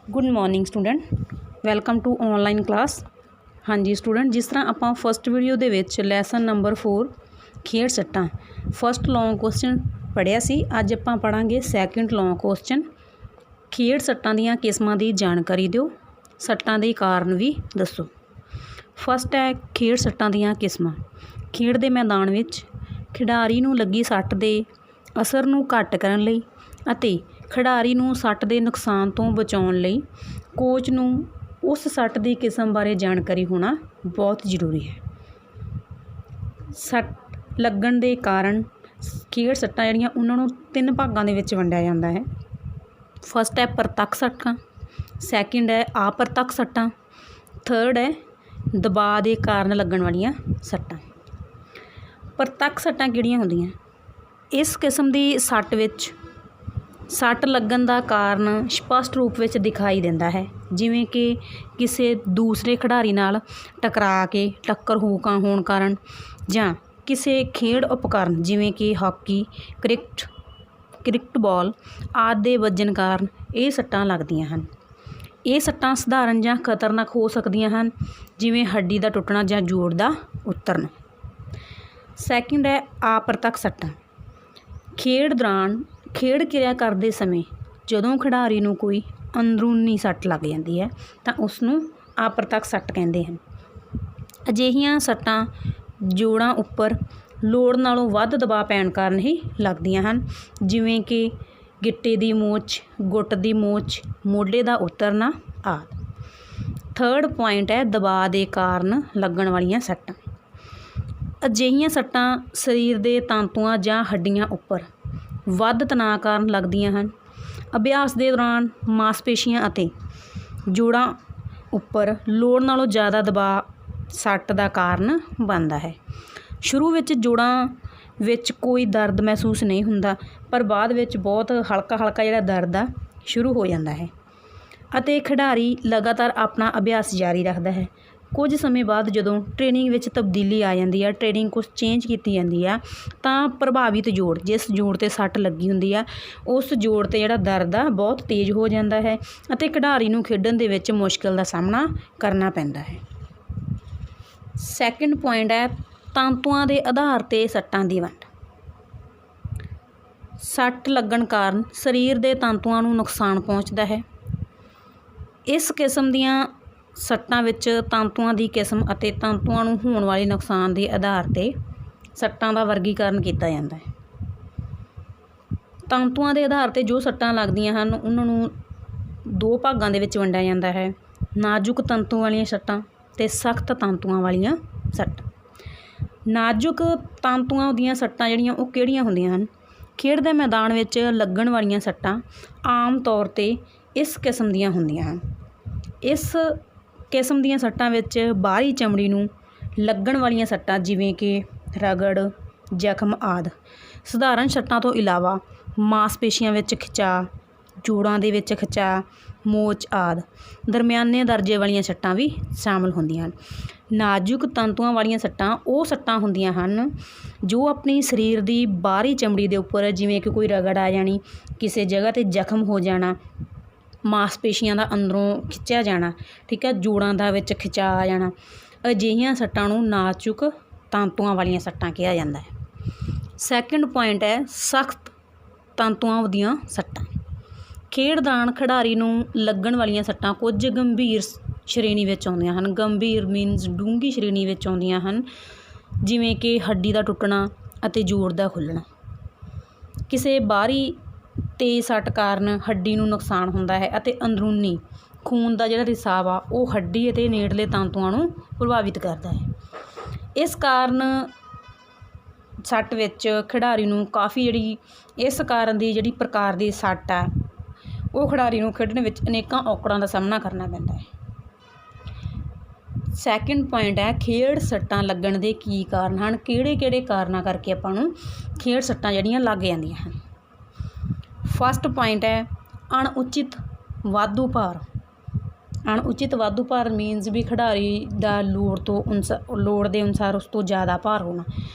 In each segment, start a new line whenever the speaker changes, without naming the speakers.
Good morning student, welcome to online class. हाँ जी student, जिस तरह आप फस्ट वीडियो दे विच लैसन नंबर 4 खेड सट्टां फस्ट लॉन्ग क्वेश्चन पढ़िया सी। अज आपां पढ़ांगे सैकेंड लॉन्ग क्वेश्चन। खेड सट्टां दीयां किस्मां दी जानकारी दिओ, सट्टां दे कारण भी दसो। फस्ट है खेड सट्टां दीयां किस्मां। खेड दे मैदान विच खिडारी नूं लगी सੱਟ दे असर नूं घੱਟ करन लई ਅਤੇ खिडारी नूं सੱਟ ਦੇ नुकसान तो बचाउण लई कोच नूं उस सੱਟ ਦੀ किस्म बारे जानकारी होना बहुत जरूरी है। सੱਟ लगन ਦੇ ਕਾਰਨ खेड सट्टां ਜਿਹੜੀਆਂ ਉਹਨਾਂ ਨੂੰ 3 ਭਾਗਾਂ ਦੇ ਵਿੱਚ ਵੰਡਿਆ ਜਾਂਦਾ ਹੈ। फस्ट है प्रतੱਖ सट्टां, सैकेंड है अप्रतੱਖ सट्टां, थर्ड है दबाਅ ਦੇ ਕਾਰਨ ਲੱਗਣ ਵਾਲੀਆਂ सट्टां। प्रतੱਖ सट्टां ਕਿਹੜੀਆਂ ਹੁੰਦੀਆਂ? इस किस्म ਦੀ सੱਟ ਵਿੱਚ सੱਟ लगन का कारण स्पष्ट रूप में दिखाई देता है, जिमें कि किसी दूसरे खिडारी नाल टकरा के टक्कर होने कारण जां किसी खेड उपकरण जिमें कि हॉकी, क्रिकेट बॉल आदि दे वजन कारण ये सट्टां लगदियां हन। ये सट्टां सधारण जां खतरनाक हो सकदियां हन, जिमें हड्डी का टुटना जां जोड़ का उतरना। सैकेंड है अप्रतੱਖ सट्टां। खेड दौरान खेड किरिया करते समय जदों खिडारी नूं कोई अंदरूनी सੱਟ लग जाती है तो उसनूं अप्रतੱਖ सੱਟ कहते हैं। अजिहियां सट्टां जोड़ां उपर लोड़ नालों वध दबाਅ पैण कारण ही लगदियां हन, जिवें कि गिट्टे दी मोच, गुੱਟ दी मोच, मोढे दा उतरना आदि। थर्ड पॉइंट है दबाਅ दे कारण लगण वालीआं सट्टां। अजिहियां सट्टां शरीर दे तांतुआं जां हड्डियां उपर ਵੱਧ ਤਣਾਅ ਕਾਰਨ ਲੱਗਦੀਆਂ ਹਨ। ਅਭਿਆਸ ਦੇ ਦੌਰਾਨ ਮਾਸਪੇਸ਼ੀਆਂ ਅਤੇ ਜੋੜਾਂ ਉੱਪਰ ਲੋੜ ਨਾਲੋਂ ਜ਼ਿਆਦਾ ਦਬਾਅ ਸੱਟ ਦਾ ਕਾਰਨ ਬਣਦਾ ਹੈ। ਸ਼ੁਰੂ ਵਿੱਚ ਜੋੜਾਂ ਵਿੱਚ ਕੋਈ ਦਰਦ ਮਹਿਸੂਸ ਨਹੀਂ ਹੁੰਦਾ, ਪਰ ਬਾਅਦ ਵਿੱਚ ਬਹੁਤ ਹਲਕਾ ਜਿਹੜਾ ਦਰਦ ਆ ਸ਼ੁਰੂ ਹੋ ਜਾਂਦਾ ਹੈ ਅਤੇ ਖਿਡਾਰੀ ਲਗਾਤਾਰ ਆਪਣਾ ਅਭਿਆਸ ਜਾਰੀ ਰੱਖਦਾ ਹੈ। कुछ समय बाद जदों ट्रेनिंग विच तब्दीली आ जाती है, ट्रेनिंग कुछ चेंज की जाती है, तो प्रभावित जोड़ जिस जोड़ ते सੱਟ लगी हुंदी है उस जोड़ ते जिहड़ा दर्द आ बहुत तेज़ हो जाता है ਅਤੇ खिडारी नूं खेडण दे विच मुश्किल का सामना करना पैंदा है। सैकेंड पॉइंट है तांतुआं दे आधार ते सट्टां दी वंड। सੱਟ लगन कारण शरीर दे तांतुआं नूं नुकसान पहुँचता है। इस किस्म दीआं सट्टां विच तांतुआं दी किस्म ਅਤੇ ਤਾਂਤੂਆਂ ਨੂੰ ਹੋਣ ਵਾਲੇ ਨੁਕਸਾਨ ਦੇ ਆਧਾਰ ਤੇ ਸੱਟਾਂ ਦਾ ਵਰਗੀਕਰਨ ਕੀਤਾ ਜਾਂਦਾ ਹੈ। ਤਾਂਤੂਆਂ ਦੇ ਆਧਾਰ ਤੇ ਜੋ ਸੱਟਾਂ ਲੱਗਦੀਆਂ ਹਨ ਉਹਨਾਂ ਨੂੰ 2 ਭਾਗਾਂ ਦੇ ਵਿੱਚ ਵੰਡਿਆ ਜਾਂਦਾ ਹੈ, ਨਾਜ਼ੁਕ ਤੰਤੂ ਵਾਲੀਆਂ ਸੱਟਾਂ ਤੇ ਸਖਤ ਤਾਂਤੂਆਂ ਵਾਲੀਆਂ ਸੱਟਾਂ। ਨਾਜ਼ੁਕ ਤਾਂਤੂਆਂ ਦੀਆਂ ਸੱਟਾਂ ਜਿਹੜੀਆਂ ਉਹ ਕਿਹੜੀਆਂ ਹੁੰਦੀਆਂ ਹਨ? ਖੇਡ ਦੇ ਮੈਦਾਨ ਵਿੱਚ ਲੱਗਣ ਵਾਲੀਆਂ ਸੱਟਾਂ ਆਮ ਤੌਰ ਤੇ ਇਸ ਕਿਸਮ ਦੀਆਂ ਹੁੰਦੀਆਂ ਹਨ। ਇਸ किस्म दीयां सट्टां विच बाहरी चमड़ी नूं लगण वालीआं सट्टां जिवें कि रगड़, जख्म आदि। सधारण सट्टां तो इलावा मांसपेशियां विच खिचाव, जोड़ां दे विच खिचाव, मोच आदि दरमियाने दर्जे वालीआं सट्टां भी शामिल हुंदियां हन। नाजुक तंतुआं वालीआं सट्टां ਉਹ सट्टां हुंदियां हन जो अपनी शरीर ਦੀ ਬਾਹਰੀ चमड़ी ਦੇ ਉੱਪਰ ਜਿਵੇਂ ਕਿ ਕੋਈ रगड़ आ जानी, ਕਿਸੇ जगह ਤੇ ਜ਼ਖਮ ਹੋ ਜਾਣਾ, ਮਾਸਪੇਸ਼ੀਆਂ ਦਾ ਅੰਦਰੋਂ ਖਿੱਚਿਆ ਜਾਣਾ, ਠੀਕ ਹੈ, ਜੋੜਾਂ ਦਾ ਵਿੱਚ ਖਿਚਾ ਆ ਜਾਣਾ, ਅਜਿਹੀਆਂ ਸੱਟਾਂ ਨੂੰ ਨਾਜ਼ੁਕ ਤਾਂਤੂਆਂ ਵਾਲੀਆਂ ਸੱਟਾਂ ਕਿਹਾ ਜਾਂਦਾ ਹੈ। ਸੈਕਿੰਡ ਪੁਆਇੰਟ ਹੈ ਸਖਤ ਤਾਂਤੂਆਂ ਦੀਆਂ ਸੱਟਾਂ। ਖੇਡ ਦੌਰਾਨ ਖਿਡਾਰੀ ਨੂੰ ਲੱਗਣ ਵਾਲੀਆਂ ਸੱਟਾਂ ਕੁਝ ਗੰਭੀਰ ਸ਼੍ਰੇਣੀ ਵਿੱਚ ਆਉਂਦੀਆਂ ਹਨ। ਗੰਭੀਰ ਮੀਨਸ ਡੂੰਘੀ ਸ਼੍ਰੇਣੀ ਵਿੱਚ ਆਉਂਦੀਆਂ ਹਨ, ਜਿਵੇਂ ਕਿ ਹੱਡੀ ਦਾ ਟੁੱਟਣਾ ਅਤੇ ਜੋੜ ਦਾ ਖੁੱਲ੍ਹਣਾ। ਕਿਸੇ ਬਾਹਰੀ तेज़ सੱਟ ਕਾਰਨ हड्डी ਨੂੰ ਨੁਕਸਾਨ ਹੁੰਦਾ ਹੈ ਅਤੇ ਅੰਦਰੂਨੀ ਖੂਨ ਦਾ ਜਿਹੜਾ ਰਿਸਾਵ ਆ ਉਹ ਹੱਡੀ ਅਤੇ ਨੇੜਲੇ ਤਾਂਤੂਆਂ ਨੂੰ ਪ੍ਰਭਾਵਿਤ ਕਰਦਾ ਹੈ। ਇਸ ਕਾਰਨ ਸੱਟ ਵਿੱਚ ਖਿਡਾਰੀ ਨੂੰ ਕਾਫੀ ਜਿਹੜੀ ਇਸ ਕਾਰਨ ਦੀ ਜਿਹੜੀ ਪ੍ਰਕਾਰ ਦੀ ਸੱਟ ਆ ਉਹ ਖਿਡਾਰੀ ਨੂੰ ਖੇਡਣ ਵਿੱਚ ਅਨੇਕਾਂ ਔਕੜਾਂ ਦਾ ਸਾਹਮਣਾ ਕਰਨਾ ਪੈਂਦਾ ਹੈ। ਸੈਕਿੰਡ ਪੁਆਇੰਟ ਹੈ ਖੇਡ ਸੱਟਾਂ ਲੱਗਣ ਦੇ ਕੀ ਕਾਰਨ ਹਨ, ਕਿਹੜੇ ਕਾਰਨਾਂ ਕਰਕੇ ਆਪਾਂ ਨੂੰ ਖੇਡ ਸੱਟਾਂ ਜਿਹੜੀਆਂ ਲੱਗ ਜਾਂਦੀਆਂ ਹਨ। फस्ट पॉइंट है अणउचित वाधू भार। अणउचित वाधू भार मीनस भी खिडारी का लोड़ के अनुसार उस तो ज़्यादा भार होना,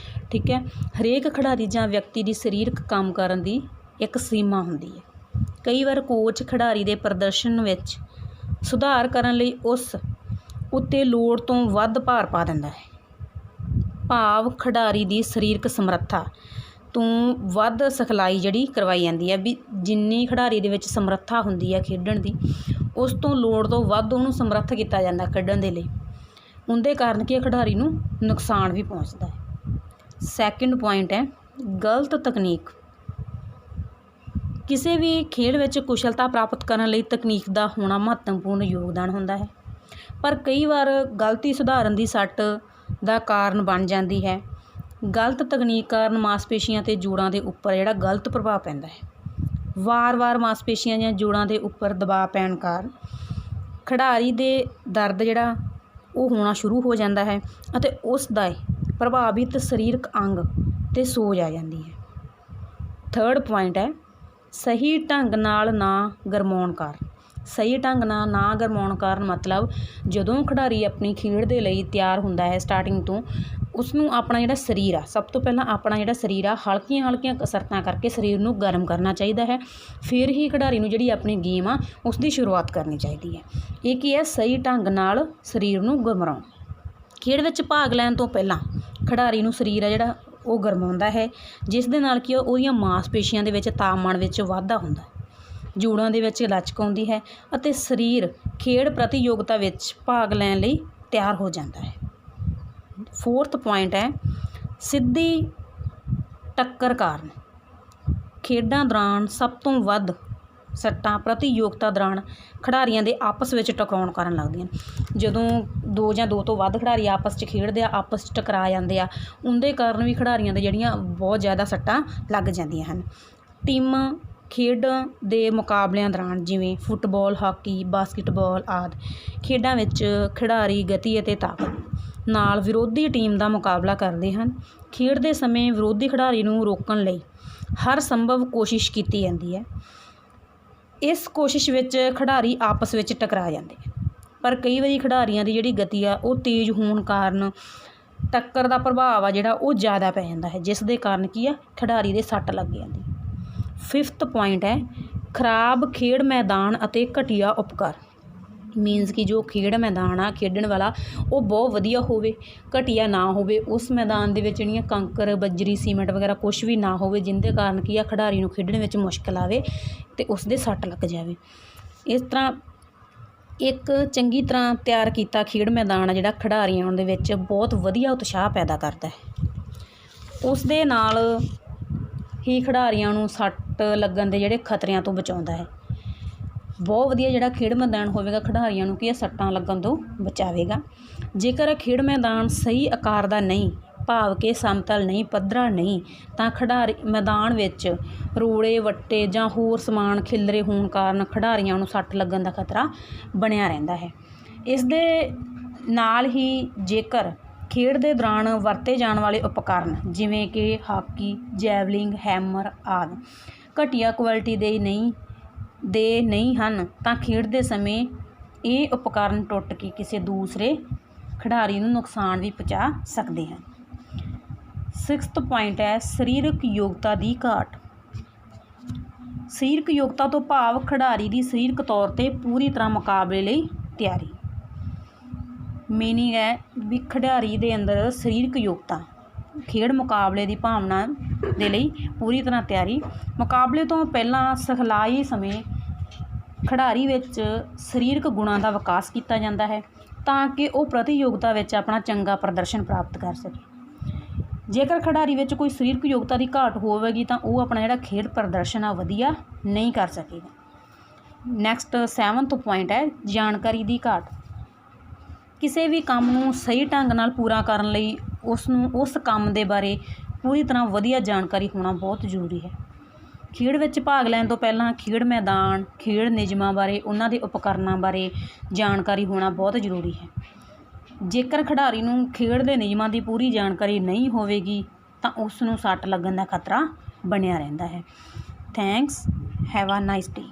ठीक है। हरेक खिडारी जां व्यक्ति की सरीरक काम करन दी एक सीमा हुंदी है। कई बार कोच खिडारी के प्रदर्शन विच ਸੁਧਾਰ ਕਰਨ ਲਈ ਉਸ ਉੱਤੇ ਲੋੜ ਤੋਂ ਵੱਧ ਭਾਰ ਪਾ ਦਿੰਦਾ ਹੈ। ਭਾਵ ਖਿਡਾਰੀ ਦੀ ਸਰੀਰਕ ਸਮਰੱਥਾ ਤੋਂ ਵੱਧ ਸਿਖਲਾਈ ਜਿਹੜੀ ਕਰਵਾਈ ਜਾਂਦੀ ਹੈ, ਵੀ ਜਿੰਨੀ ਖਿਡਾਰੀ ਦੇ ਵਿੱਚ ਸਮਰੱਥਾ ਹੁੰਦੀ ਹੈ ਖੇਡਣ ਦੀ, ਉਸ ਤੋਂ ਲੋੜ ਤੋਂ ਵੱਧ ਉਹਨੂੰ ਸਮਰੱਥ ਕੀਤਾ ਜਾਂਦਾ ਖੇਡਣ ਦੇ ਲਈ। ਉਹਦੇ ਕਾਰਨ ਕੀ ਖਿਡਾਰੀ ਨੂੰ ਨੁਕਸਾਨ ਵੀ ਪਹੁੰਚਦਾ ਹੈ। ਸੈਕਿੰਡ ਪੁਆਇੰਟ ਹੈ ਗਲਤ ਤਕਨੀਕ। ਕਿਸੇ ਵੀ ਖੇਡ ਵਿੱਚ ਕੁਸ਼ਲਤਾ ਪ੍ਰਾਪਤ ਕਰਨ ਲਈ ਤਕਨੀਕ ਦਾ ਹੋਣਾ ਮਹੱਤਵਪੂਰਨ ਯੋਗਦਾਨ ਹੁੰਦਾ ਹੈ, ਪਰ ਕਈ ਵਾਰ ਗਲਤੀ ਸੁਧਾਰਨ ਦੀ ਸੱਟ ਦਾ ਕਾਰਨ ਬਣ ਜਾਂਦੀ ਹੈ। ਗਲਤ ਤਕਨੀਕ ਕਾਰਨ ਮਾਸਪੇਸ਼ੀਆਂ ਅਤੇ ਜੋੜਾਂ ਦੇ ਉੱਪਰ ਜਿਹੜਾ ਗਲਤ ਪ੍ਰਭਾਵ ਪੈਂਦਾ ਹੈ। ਵਾਰ-ਵਾਰ ਮਾਸਪੇਸ਼ੀਆਂ ਜਾਂ ਜੋੜਾਂ ਦੇ ਉੱਪਰ ਦਬਾਅ ਪੈਣ ਕਾਰਨ ਖਿਡਾਰੀ ਦੇ ਦਰਦ ਜਿਹੜਾ ਉਹ ਹੋਣਾ ਸ਼ੁਰੂ ਹੋ ਜਾਂਦਾ ਹੈ ਅਤੇ ਉਸ ਦਾ ਪ੍ਰਭਾਵਿਤ ਸਰੀਰਕ ਅੰਗ 'ਤੇ ਸੋਜ ਆ ਜਾਂਦੀ ਹੈ। ਥਰਡ ਪੁਆਇੰਟ ਹੈ ਸਹੀ ਢੰਗ ਨਾਲ ਨਾ ਗਰਮਾਉਣ ਕਾਰਨ। ਸਹੀ ਢੰਗ ਨਾਲ ਨਾ ਗਰਮਾਉਣ ਕਾਰਨ ਮਤਲਬ ਜਦੋਂ ਖਿਡਾਰੀ ਆਪਣੀ ਖੇਡ ਦੇ ਲਈ ਤਿਆਰ ਹੁੰਦਾ ਹੈ ਸਟਾਰਟਿੰਗ ਤੋਂ, ਉਸਨੂੰ ਆਪਣਾ ਜਿਹੜਾ ਸਰੀਰ ਆ, ਸਭ ਤੋਂ ਪਹਿਲਾਂ ਆਪਣਾ ਜਿਹੜਾ ਸਰੀਰ ਆ ਹਲਕੀਆਂ ਕਸਰਤਾਂ ਕਰਕੇ ਸਰੀਰ ਨੂੰ ਗਰਮ ਕਰਨਾ ਚਾਹੀਦਾ ਹੈ। ਫਿਰ ਹੀ ਖਿਡਾਰੀ ਨੂੰ ਜਿਹੜੀ ਆਪਣੀ ਗੇਮ ਆ ਉਸ ਦੀ ਸ਼ੁਰੂਆਤ ਕਰਨੀ ਚਾਹੀਦੀ ਹੈ। ਇਹ ਕੀ ਹੈ, ਸਹੀ ਢੰਗ ਨਾਲ ਸਰੀਰ ਨੂੰ ਗਰਮਾਉਣ। ਖੇਡ ਵਿੱਚ ਭਾਗ ਲੈਣ ਤੋਂ ਪਹਿਲਾਂ ਖਿਡਾਰੀ ਨੂੰ ਸਰੀਰ ਆ ਜਿਹੜਾ ਉਹ ਗਰਮਾਉਂਦਾ ਹੈ, ਜਿਸ ਦੇ ਨਾਲ ਕੀ ਉਹਦੀਆਂ ਮਾਸਪੇਸ਼ੀਆਂ ਦੇ ਵਿੱਚ ਤਾਪਮਾਨ ਵਿੱਚ ਵਾਧਾ ਹੁੰਦਾ, ਜੋੜਾਂ ਦੇ ਵਿੱਚ ਲਚਕ ਆਉਂਦੀ ਹੈ ਅਤੇ ਸਰੀਰ ਖੇਡ ਪ੍ਰਤੀਯੋਗਤਾ ਵਿੱਚ ਭਾਗ ਲੈਣ ਲਈ ਤਿਆਰ ਹੋ ਜਾਂਦਾ ਹੈ। ਫੋਰਥ ਪੁਆਇੰਟ ਹੈ ਸਿੱਧੀ ਟੱਕਰ ਕਾਰਨ। ਖੇਡਾਂ ਦੌਰਾਨ ਸਭ ਤੋਂ ਵੱਧ ਸੱਟਾਂ ਪ੍ਰਤੀਯੋਗਤਾ ਦੌਰਾਨ ਖਿਡਾਰੀਆਂ ਦੇ ਆਪਸ ਵਿੱਚ ਟਕਰਾਉਣ ਕਾਰਨ ਲੱਗਦੀਆਂ ਨੇ। ਜਦੋਂ ਦੋ ਜਾਂ ਦੋ ਤੋਂ ਵੱਧ ਖਿਡਾਰੀ ਆਪਸ 'ਚ ਖੇਡਦੇ ਆ, ਆਪਸ 'ਚ ਟਕਰਾ ਜਾਂਦੇ ਆ, ਉਹਦੇ ਕਾਰਨ ਵੀ ਖਿਡਾਰੀਆਂ ਦੇ ਜਿਹੜੀਆਂ ਬਹੁਤ ਜ਼ਿਆਦਾ ਸੱਟਾਂ ਲੱਗ ਜਾਂਦੀਆਂ ਹਨ। ਟੀਮ ਖੇਡ ਦੇ ਮੁਕਾਬਲਿਆਂ ਦੌਰਾਨ ਜਿਵੇਂ ਫੁੱਟਬਾਲ, ਹਾਕੀ, ਬਾਸਕਿਟਬਾਲ ਆਦਿ ਖੇਡਾਂ ਵਿੱਚ ਖਿਡਾਰੀ ਗਤੀ ਅਤੇ ਤਾਕਤ ਨਾਲ ਵਿਰੋਧੀ ਟੀਮ ਦਾ ਮੁਕਾਬਲਾ ਕਰਦੇ ਹਨ। ਖੇਡ ਦੇ ਸਮੇਂ ਵਿਰੋਧੀ ਖਿਡਾਰੀ ਨੂੰ ਰੋਕਣ ਲਈ ਹਰ ਸੰਭਵ ਕੋਸ਼ਿਸ਼ ਕੀਤੀ ਜਾਂਦੀ ਹੈ। ਇਸ ਕੋਸ਼ਿਸ਼ ਵਿੱਚ ਖਿਡਾਰੀ ਆਪਸ ਵਿੱਚ ਟਕਰਾ ਜਾਂਦੇ ਆ, ਪਰ ਕਈ ਵਾਰੀ ਖਿਡਾਰੀਆਂ ਦੀ ਜਿਹੜੀ ਗਤੀ ਆ ਉਹ ਤੇਜ਼ ਹੋਣ ਕਾਰਨ ਟੱਕਰ ਦਾ ਪ੍ਰਭਾਵ ਆ ਜਿਹੜਾ ਉਹ ਜ਼ਿਆਦਾ ਪੈ ਜਾਂਦਾ ਹੈ, ਜਿਸ ਦੇ ਕਾਰਨ ਕੀ ਆ ਖਿਡਾਰੀ ਦੇ ਸੱਟ ਲੱਗ ਜਾਂਦੀ। ਫਿਫਥ ਪੁਆਇੰਟ ਹੈ ਖਰਾਬ ਖੇਡ ਮੈਦਾਨ ਅਤੇ ਘਟੀਆ ਉਪਕਰਨ। ਮੀਨਸ ਕਿ ਜੋ ਖੇਡ ਮੈਦਾਨ ਆ ਖੇਡਣ ਵਾਲਾ ਉਹ ਬਹੁਤ ਵਧੀਆ ਹੋਵੇ, ਘਟੀਆ ਨਾ ਹੋਵੇ। ਉਸ ਮੈਦਾਨ ਦੇ ਵਿੱਚ ਜਿਹੜੀਆਂ ਕੰਕਰ, ਬੱਜਰੀ, ਸੀਮੈਂਟ ਵਗੈਰਾ ਕੁਛ ਵੀ ਨਾ ਹੋਵੇ, ਜਿਹਦੇ ਕਾਰਨ ਕੀ ਆ ਖਿਡਾਰੀ ਨੂੰ ਖੇਡਣ ਵਿੱਚ ਮੁਸ਼ਕਿਲ ਆਵੇ ਅਤੇ ਉਸ ਦੇ ਸੱਟ ਲੱਗ ਜਾਵੇ। ਇਸ ਤਰ੍ਹਾਂ ਇੱਕ ਚੰਗੀ ਤਰ੍ਹਾਂ ਤਿਆਰ ਕੀਤਾ ਖੇਡ ਮੈਦਾਨ ਆ ਜਿਹੜਾ ਖਿਡਾਰੀਆਂ ਦੇ ਵਿੱਚ ਬਹੁਤ ਵਧੀਆ ਉਤਸ਼ਾਹ ਪੈਦਾ ਕਰਦਾ ਹੈ। ਉਸ ਦੇ ਨਾਲ ਹੀ ਖਿਡਾਰੀਆਂ ਨੂੰ ਸੱਟ ਲੱਗਣ ਦੇ ਜਿਹੜੇ ਖਤਰਿਆਂ ਤੋਂ ਬਚਾਉਂਦਾ ਹੈ। ਬਹੁਤ ਵਧੀਆ ਜਿਹੜਾ ਖੇਡ ਮੈਦਾਨ ਹੋਵੇਗਾ ਖਿਡਾਰੀਆਂ ਨੂੰ ਕੀ ਸੱਟਾਂ ਲੱਗਣ ਤੋਂ ਬਚਾਵੇਗਾ। ਜੇਕਰ ਖੇਡ ਮੈਦਾਨ ਸਹੀ ਆਕਾਰ ਦਾ ਨਹੀਂ, ਭਾਵ ਕਿ ਸਮਤਲ ਨਹੀਂ, ਪੱਧਰਾ ਨਹੀਂ, ਤਾਂ ਖਿਡਾਰੀ ਮੈਦਾਨ ਵਿੱਚ ਰੋੜੇ, ਵੱਟੇ ਜਾਂ ਹੋਰ ਸਮਾਨ ਖਿਲਰੇ ਹੋਣ ਕਾਰਨ ਖਿਡਾਰੀਆਂ ਨੂੰ ਸੱਟ ਲੱਗਣ ਦਾ ਖਤਰਾ ਬਣਿਆ ਰਹਿੰਦਾ ਹੈ। ਇਸ ਦੇ ਨਾਲ ਹੀ ਜੇਕਰ ਖੇਡ ਦੇ ਦੌਰਾਨ ਵਰਤੇ ਜਾਣ ਵਾਲੇ ਉਪਕਰਨ ਜਿਵੇਂ ਕਿ ਹਾਕੀ, ਜੈਵਲਿੰਗ, ਹੈਮਰ ਆਦਿ ਘਟੀਆ ਕੁਆਲਿਟੀ ਦੇ ਨਹੀਂ ਹਨ, ਤਾਂ ਖੇਡ ਦੇ ਸਮੇਂ ਇਹ ਉਪਕਰਨ ਟੁੱਟ ਕੇ ਕਿਸੇ ਦੂਸਰੇ ਖਿਡਾਰੀ ਨੂੰ ਨੁਕਸਾਨ ਵੀ ਪਹੁੰਚਾ ਸਕਦੇ ਹਨ। ਸਿਕਸਥ ਪੁਆਇੰਟ ਹੈ ਸਰੀਰਕ ਯੋਗਤਾ ਦੀ ਘਾਟ। ਸਰੀਰਕ ਯੋਗਤਾ ਤੋਂ ਭਾਵ ਖਿਡਾਰੀ ਦੀ ਸਰੀਰਕ ਤੌਰ 'ਤੇ ਪੂਰੀ ਤਰ੍ਹਾਂ ਮੁਕਾਬਲੇ ਲਈ ਤਿਆਰੀ। ਮੀਨਿੰਗ ਹੈ ਵੀ ਖਿਡਾਰੀ ਦੇ ਅੰਦਰ ਸਰੀਰਕ ਯੋਗਤਾ ਖੇਡ ਮੁਕਾਬਲੇ ਦੀ ਭਾਵਨਾ ਦੇ ਲਈ ਪੂਰੀ ਤਰ੍ਹਾਂ ਤਿਆਰੀ। ਮੁਕਾਬਲੇ ਤੋਂ ਪਹਿਲਾਂ ਸਿਖਲਾਈ ਸਮੇਂ ਖਿਡਾਰੀ ਵਿੱਚ ਸਰੀਰਕ ਗੁਣਾਂ ਦਾ ਵਿਕਾਸ ਕੀਤਾ ਜਾਂਦਾ ਹੈ ਤਾਂ ਕਿ ਉਹ ਪ੍ਰਤੀਯੋਗਤਾ ਵਿੱਚ ਆਪਣਾ ਚੰਗਾ ਪ੍ਰਦਰਸ਼ਨ ਪ੍ਰਾਪਤ ਕਰ ਸਕੇ। ਜੇਕਰ ਖਿਡਾਰੀ ਵਿੱਚ ਕੋਈ ਸਰੀਰਕ ਯੋਗਤਾ ਦੀ ਘਾਟ ਹੋਵੇਗੀ ਤਾਂ ਉਹ ਆਪਣਾ ਜਿਹੜਾ ਖੇਡ ਪ੍ਰਦਰਸ਼ਨ ਆ ਵਧੀਆ ਨਹੀਂ ਕਰ ਸਕੇਗਾ। ਨੈਕਸਟ 7th ਪੁਆਇੰਟ ਹੈ ਜਾਣਕਾਰੀ ਦੀ ਘਾਟ। ਕਿਸੇ ਵੀ ਕੰਮ ਨੂੰ ਸਹੀ ਢੰਗ ਨਾਲ ਪੂਰਾ ਕਰਨ ਲਈ ਉਸ ਕੰਮ ਦੇ ਬਾਰੇ ਪੂਰੀ ਤਰ੍ਹਾਂ ਵਧੀਆ ਜਾਣਕਾਰੀ ਹੋਣਾ ਬਹੁਤ ਜ਼ਰੂਰੀ ਹੈ। ਖੇਡ ਵਿੱਚ ਭਾਗ ਲੈਣ ਤੋਂ ਪਹਿਲਾਂ ਖੇਡ ਮੈਦਾਨ, ਖੇਡ ਨਿਯਮਾਂ ਬਾਰੇ, ਉਹਨਾਂ ਦੇ ਉਪਕਰਨਾਂ ਬਾਰੇ ਜਾਣਕਾਰੀ ਹੋਣਾ ਬਹੁਤ ਜ਼ਰੂਰੀ ਹੈ। ਜੇਕਰ ਖਿਡਾਰੀ ਨੂੰ ਖੇਡ ਦੇ ਨਿਯਮਾਂ ਦੀ ਪੂਰੀ ਜਾਣਕਾਰੀ ਨਹੀਂ ਹੋਵੇਗੀ ਤਾਂ ਉਸ ਨੂੰ ਸੱਟ ਲੱਗਣ ਦਾ ਖਤਰਾ ਬਣਿਆ ਰਹਿੰਦਾ ਹੈ। Thanks, have a nice day.